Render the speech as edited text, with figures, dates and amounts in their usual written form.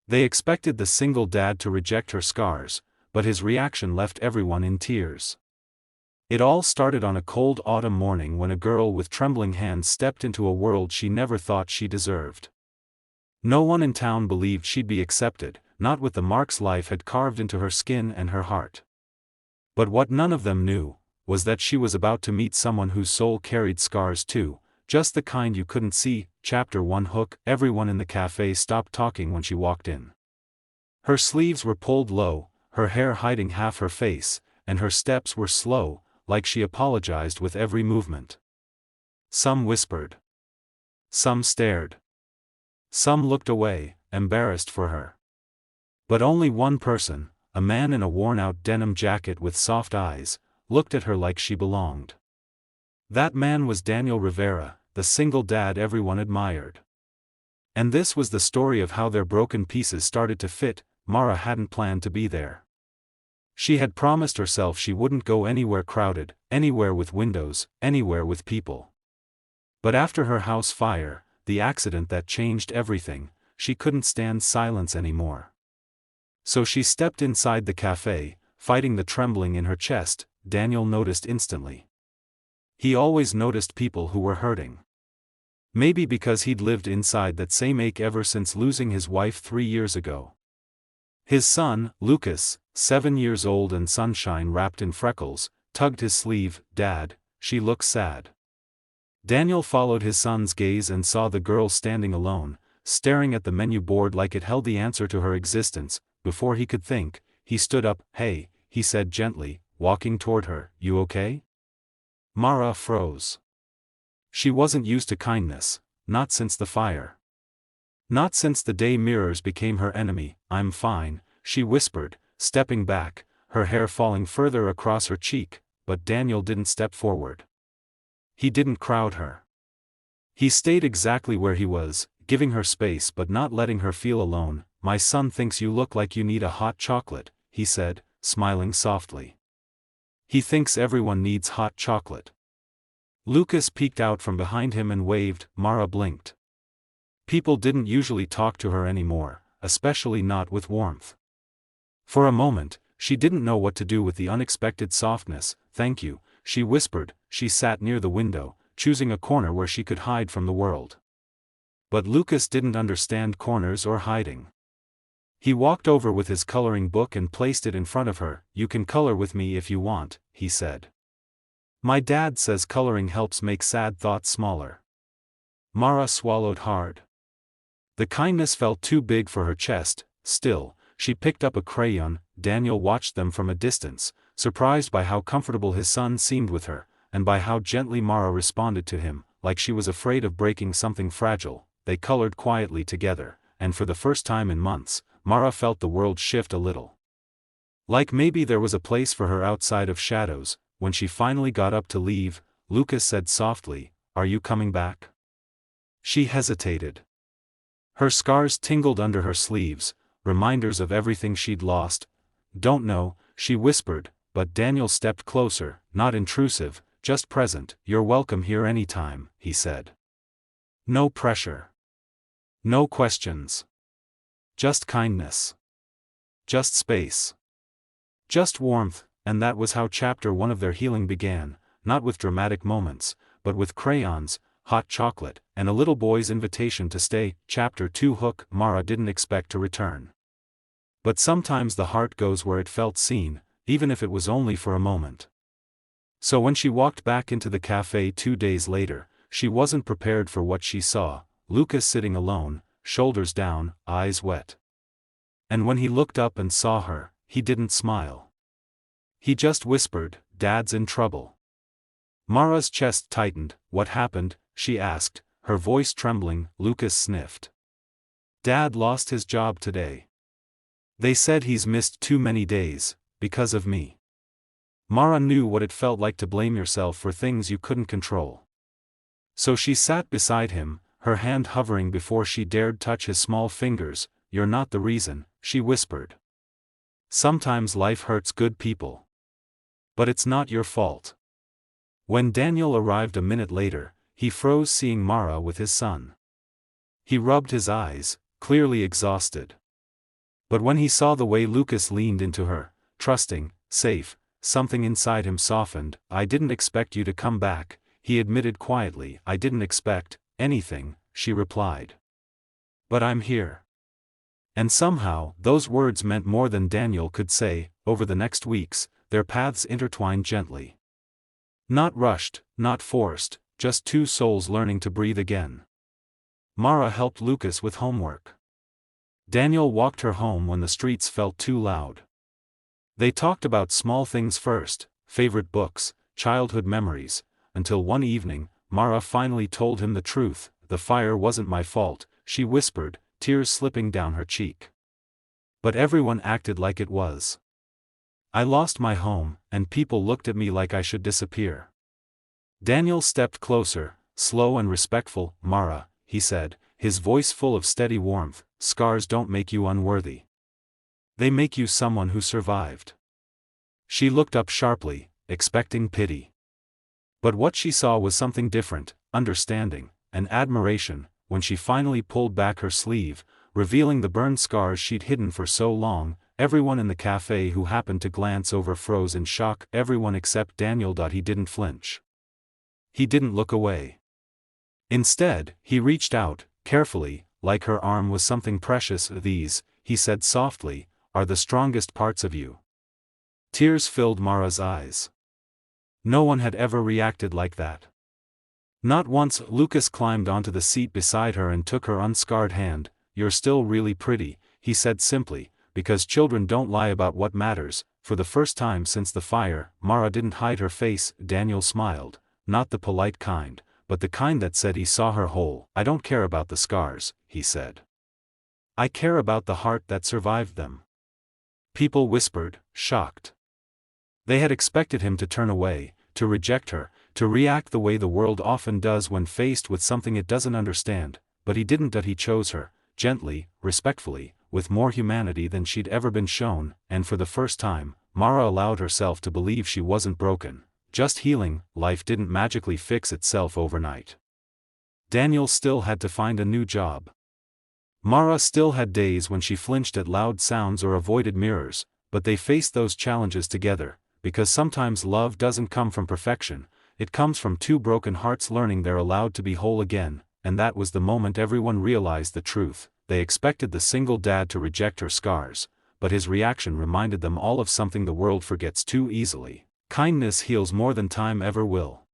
They expected the single dad to reject her scars, but his reaction left everyone in tears. It all started on a cold autumn morning when a girl with trembling hands stepped into a world she never thought she deserved. No one in town believed she'd be accepted, not with the marks life had carved into her skin and her heart. But what none of them knew was that she was about to meet someone whose soul carried scars too, just the kind you couldn't see. Chapter 1 Hook. Everyone in the cafe stopped talking when she walked in. Her sleeves were pulled low, her hair hiding half her face, and her steps were slow, like she apologized with every movement. Some whispered. Some stared. Some looked away, embarrassed for her. But only one person, a man in a worn-out denim jacket with soft eyes, looked at her like she belonged. That man was Daniel Rivera, the single dad everyone admired. And this was the story of how their broken pieces started to fit. Mara hadn't planned to be there. She had promised herself she wouldn't go anywhere crowded, anywhere with windows, anywhere with people. But after her house fire, the accident that changed everything, she couldn't stand silence anymore. So she stepped inside the cafe, fighting the trembling in her chest. Daniel noticed instantly. He always noticed people who were hurting. Maybe because he'd lived inside that same ache ever since losing his wife 3 years ago. His son, Lucas, 7 years old and sunshine wrapped in freckles, tugged his sleeve. "Dad, she looks sad." Daniel followed his son's gaze and saw the girl standing alone, staring at the menu board like it held the answer to her existence. Before he could think, he stood up. "Hey," he said gently, walking toward her, "you okay?" Mara froze. She wasn't used to kindness, not since the fire. Not since the day mirrors became her enemy. "I'm fine," she whispered, stepping back, her hair falling further across her cheek, but Daniel didn't step forward. He didn't crowd her. He stayed exactly where he was, giving her space but not letting her feel alone. "My son thinks you look like you need a hot chocolate," he said, smiling softly. "He thinks everyone needs hot chocolate." Lucas peeked out from behind him and waved. Mara blinked. People didn't usually talk to her anymore, especially not with warmth. For a moment, she didn't know what to do with the unexpected softness. "Thank you," she whispered. She sat near the window, choosing a corner where she could hide from the world. But Lucas didn't understand corners or hiding. He walked over with his coloring book and placed it in front of her. "You can color with me if you want," he said. "My dad says coloring helps make sad thoughts smaller." Mara swallowed hard. The kindness felt too big for her chest. Still, she picked up a crayon. Daniel watched them from a distance, surprised by how comfortable his son seemed with her, and by how gently Mara responded to him, like she was afraid of breaking something fragile. They colored quietly together, and for the first time in months, Mara felt the world shift a little. Like maybe there was a place for her outside of shadows. When she finally got up to leave, Lucas said softly, "Are you coming back?" She hesitated. Her scars tingled under her sleeves, reminders of everything she'd lost. "Don't know," she whispered, but Daniel stepped closer, not intrusive, just present. "You're welcome here anytime," he said. No pressure. No questions. Just kindness. Just space. Just warmth. And that was how chapter 1 of their healing began, not with dramatic moments, but with crayons, hot chocolate, and a little boy's invitation to stay. Chapter 2 Hook. Mara didn't expect to return. But sometimes the heart goes where it felt seen, even if it was only for a moment. So when she walked back into the cafe 2 days later, she wasn't prepared for what she saw. Lucas sitting alone, shoulders down, eyes wet. And when he looked up and saw her, he didn't smile. He just whispered, "Dad's in trouble." Mara's chest tightened. "What happened?" she asked, her voice trembling. Lucas sniffed. "Dad lost his job today. They said he's missed too many days, because of me." Mara knew what it felt like to blame yourself for things you couldn't control. So she sat beside him, her hand hovering before she dared touch his small fingers. "You're not the reason," she whispered. "Sometimes life hurts good people. But it's not your fault." When Daniel arrived a minute later, he froze seeing Mara with his son. He rubbed his eyes, clearly exhausted. But when he saw the way Lucas leaned into her, trusting, safe, something inside him softened. "I didn't expect you to come back," he admitted quietly. "I didn't expect anything," she replied. "But I'm here." And somehow, those words meant more than Daniel could say. Over the next weeks, their paths intertwined gently. Not rushed, not forced, just two souls learning to breathe again. Mara helped Lucas with homework. Daniel walked her home when the streets felt too loud. They talked about small things first, favorite books, childhood memories, until one evening, Mara finally told him the truth. "The fire wasn't my fault," she whispered, tears slipping down her cheek. "But everyone acted like it was. I lost my home, and people looked at me like I should disappear." Daniel stepped closer, slow and respectful. "Mara," he said, his voice full of steady warmth, "scars don't make you unworthy. They make you someone who survived." She looked up sharply, expecting pity. But what she saw was something different: understanding, and admiration. When she finally pulled back her sleeve, revealing the burned scars she'd hidden for so long, everyone in the café who happened to glance over froze in shock. Everyone except Daniel. He didn't flinch. He didn't look away. Instead, he reached out, carefully, like her arm was something precious. "These," he said softly, "are the strongest parts of you." Tears filled Mara's eyes. No one had ever reacted like that. Not once. Lucas climbed onto the seat beside her and took her unscarred hand. "You're still really pretty," he said simply, "because children don't lie about what matters." For the first time since the fire, Mara didn't hide her face. Daniel smiled, not the polite kind, but the kind that said he saw her whole. "I don't care about the scars," he said. "I care about the heart that survived them." People whispered, shocked. They had expected him to turn away, to reject her, to react the way the world often does when faced with something it doesn't understand, but he didn't. He chose her, gently, respectfully, with more humanity than she'd ever been shown, and for the first time, Mara allowed herself to believe she wasn't broken, just healing. Life didn't magically fix itself overnight. Daniel still had to find a new job. Mara still had days when she flinched at loud sounds or avoided mirrors, but they faced those challenges together, because sometimes love doesn't come from perfection, it comes from two broken hearts learning they're allowed to be whole again. And that was the moment everyone realized the truth. They expected the single dad to reject her scars, but his reaction reminded them all of something the world forgets too easily: kindness heals more than time ever will.